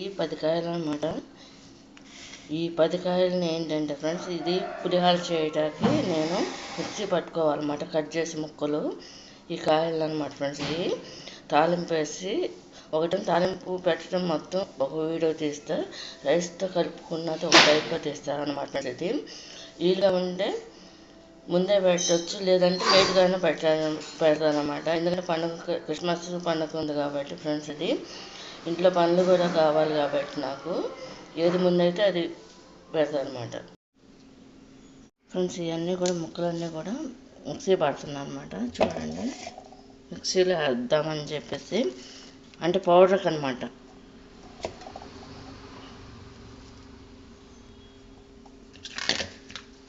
ఈ 10 కాయలు అనమాట. ఈ 10 కాయలని ఏంటంటే ఫ్రెండ్స్, ఇది పులిహోర చేయడానికి నేను మిక్సీ పట్టుకోవాలన్నమాట. కట్ చేసి ముక్కలు ఈ కాయలు అనమాట ఫ్రెండ్స్. ఇది తాలింపు వేసి ఒకటి తాలింపు పెట్టడం మొత్తం ఒక వీడియో తీస్తే, రైస్తో కలుపుకున్నది ఒక టైప్లో తీస్తారనమాట ఫ్రెండ్స్. ఇది వీలుగా ఉంటే ముందే పెట్టచ్చు, లేదంటే లేట్గానే పెడతానమాట. ఎందుకంటే పండుగ క్రిస్మస్ పండుగ ఉంది కాబట్టి ఫ్రెండ్స్, ఇది ఇంట్లో పనులు కూడా కావాలి కాబట్టి నాకు ఏది ముందైతే అది పెడతాను అనమాట ఫ్రెండ్స్. ఇవన్నీ కూడా ముక్కలన్నీ కూడా మిక్సీ పడుతున్నాను అనమాట. చూడండి, మిక్సీలో వేద్దామని చెప్పేసి, అంటే పౌడర్కి అనమాట.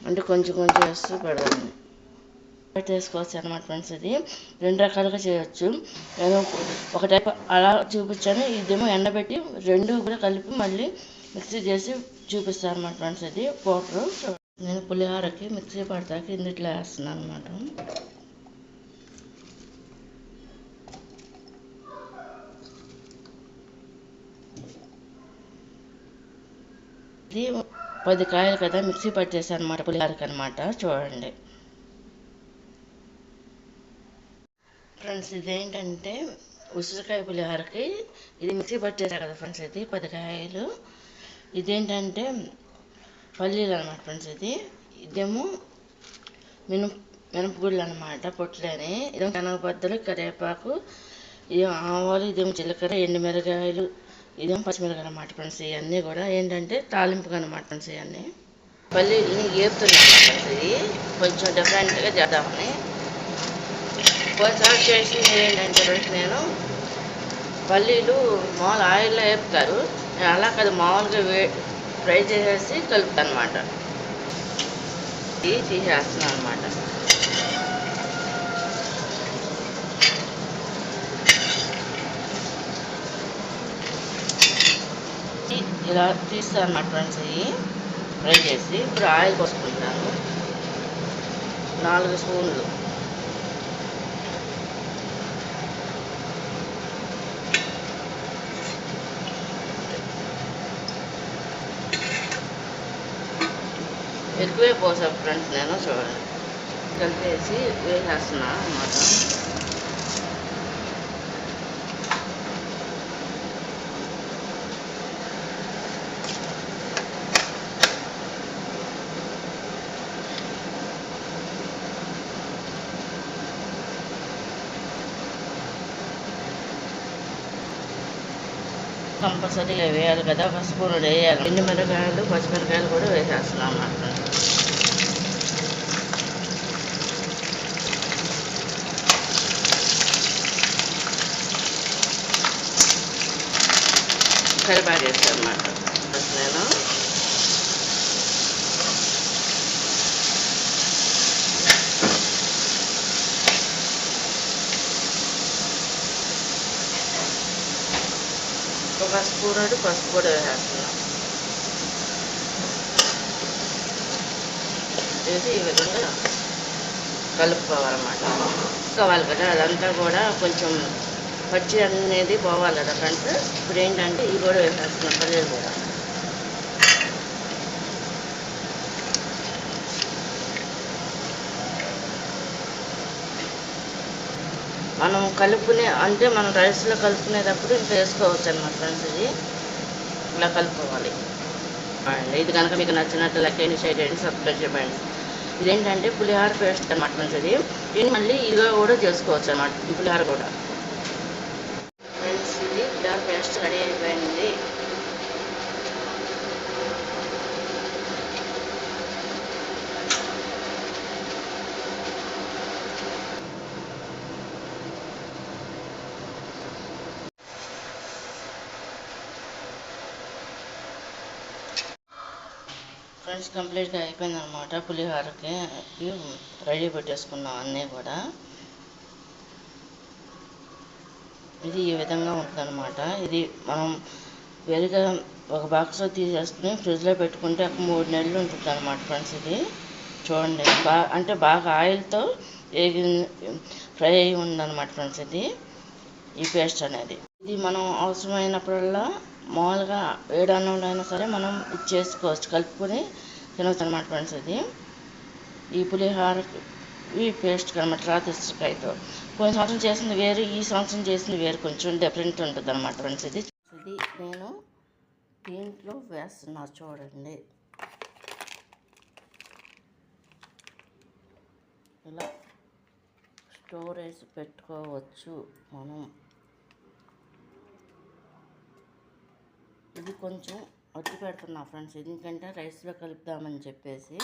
అంటే కొంచెం కొంచెం వేస్తూ పెడదామని పెట్టేసుకోవచ్చు అనమాట ఫ్రెండ్స్. ఇది 2 రకాలుగా చేయొచ్చు. నేను ఒక టైప్ అలా చూపించాను, ఇదేమో ఎండబెట్టి 2 కూడా కలిపి మళ్ళీ మిక్సీ చేసి చూపిస్తాను అనమాట ఫ్రెండ్స్. ఇది పౌడరు నేను పులిహోరకి మిక్సీ పడతాకి ఇందుట్లో వేస్తున్నాను అనమాట. ఇది 10 కాయలు కదా మిక్సీ పట్టేసాను అనమాట పులిహోరకి అనమాట. చూడండి ఫ్రెండ్స్, ఇదేంటంటే ఉసిరికాయ పులిహోరకి ఇది మిక్సీ పట్టేసా కదా ఫ్రెండ్స్. ఇది 10 కాయలు. ఇదేంటంటే పల్లీలు అనమాట ఫ్రెండ్స్. ఇదేమో మినపగుళ్ళు అనమాట, పొట్లని. ఇదేమో శనగపద్దలు, కరివేపాకు, ఇదేమో ఆవాలు, ఇదేమో జీలకర్ర, ఎండుమిరగాయలు, ఇదేమో పచ్చిమిరకాయలు అనమాట ఫ్రెండ్స్. ఇవన్నీ కూడా ఏంటంటే తాలింపుగా అనమాట ఫ్రెండ్స్. ఇవన్నీ పల్లీలని ఏపుతున్నాను ఫ్రెండ్స్. ఇది కొంచెం డిఫరెంట్గా చేద్దామని ఒకసారి చేసి ఏంటంటే ఫ్రెండ్స్, నేను పల్లీలు మామూలు ఆయిల్లో వేపుతారు, నేను అలా కాదు, మామూలుగా ఫ్రై చేసేసి కలుపుతాను అనమాట. ఇది తీసేస్తున్నాను అనమాట. ఇలా తీస్తాను అనమాట ఫ్రెండ్స్. ఇవి ఫ్రై చేసి ఇప్పుడు ఆయిల్ పోసుకుంటాను 4 స్పూన్లు. ఎక్కువే పోసాను ఫ్రెండ్స్. నేను చూడండి కలిపేసి వేసేస్తున్నాను అన్నమాట. కంపల్సరీగా వేయాలి కదా, ఒక స్పూన్ వేయాలి. ఎండుమిరకాయలు, పచ్చిమిరకాయలు కూడా వేసేస్తున్నాం అన్నమాట. కరివేపాకు వేస్తాను అన్నమాట. నేను ఒక స్పూన్ పసుపు కూడా వేసేస్తున్నాం. వేసి ఈ విధంగా కలుపుకోవాలన్నమాట. కావాలి కదా, అదంతా కూడా కొంచెం పచ్చి అనేది పోవాలి కదా ఫ్రెండ్స్. ఇప్పుడు ఏంటంటే ఇవి కూడా వేసేస్తున్నాం, పల్లీలు కూడా. మనం అంటే మనం రైస్లో కలుపుకునేటప్పుడు ఇంకా వేసుకోవచ్చు అనమాట ఫ్రెండ్స్. ఇది ఇలా కలుపుకోవాలి. ఇది కనుక మీకు నచ్చినట్టు లైక్ చేయండి, షేర్ చేయండి, సబ్స్క్రైబ్ చేయండి. ఇదేంటంటే పులిహోర పేస్ట్ అనమాట ఫ్రెండ్స్. ఇది మళ్ళీ ఇదిగా కూడా చేసుకోవచ్చు అనమాట, ఈ పులిహోర కూడా ఫ్రెండ్స్. ఇది పులిహోర పేస్ట్ రెడీ అయిపోయింది. ఫ్రెండ్స్, కంప్లీట్గా అయిపోయింది అనమాట పులిహోరకి. రెడీ పెట్టేసుకున్నాం అన్నీ కూడా. ఇది ఈ విధంగా ఉంటుందన్నమాట. ఇది మనం వేరుగా ఒక బాక్స్లో తీసేసుకుని ఫ్రిడ్జ్లో పెట్టుకుంటే ఒక 3 నెలలు ఉంటుంది అనమాట ఫ్రెండ్స్. ఇది చూడండి, అంటే బాగా ఆయిల్తో ఫ్రై అయి ఉందన్నమాట ఫ్రెండ్స్. ఇది ఈ పేస్ట్ అనేది ఇది మనం అవసరమైనప్పుడల్లా మామూలుగా వేడి అన్నంలో అయినా సరే మనం ఇది చేసుకోవచ్చు, కలుపుకొని తినవచ్చు అనమాట ఫ్రెండ్స్. ఇది ఈ పులిహోర ఈ పేస్ట్ అనమాట రాతికాయతో కొన్ని సంవత్సరం చేసింది వేరు, ఈ సంవత్సరం చేసింది వేరు, కొంచెం డిఫరెంట్ ఉంటుంది అనమాట ఫ్రెండ్స్. ఇది నేను దీంట్లో వేస్తున్నా చూడండి. ఇలా స్టోరేజ్ పెట్టుకోవచ్చు మనం. ఇది కొంచెం వడ్డు పెడుతున్నా ఫ్రెండ్స్, ఎందుకంటే రైస్లో కలుపుదామని చెప్పేసి.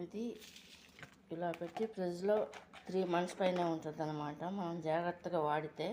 ఇది ఇలా పెట్టి ఫ్రిడ్జ్లో 3 months పైనే ఉంటుంది అన్నమాట. మనం జాగ్రత్తగా వాడితే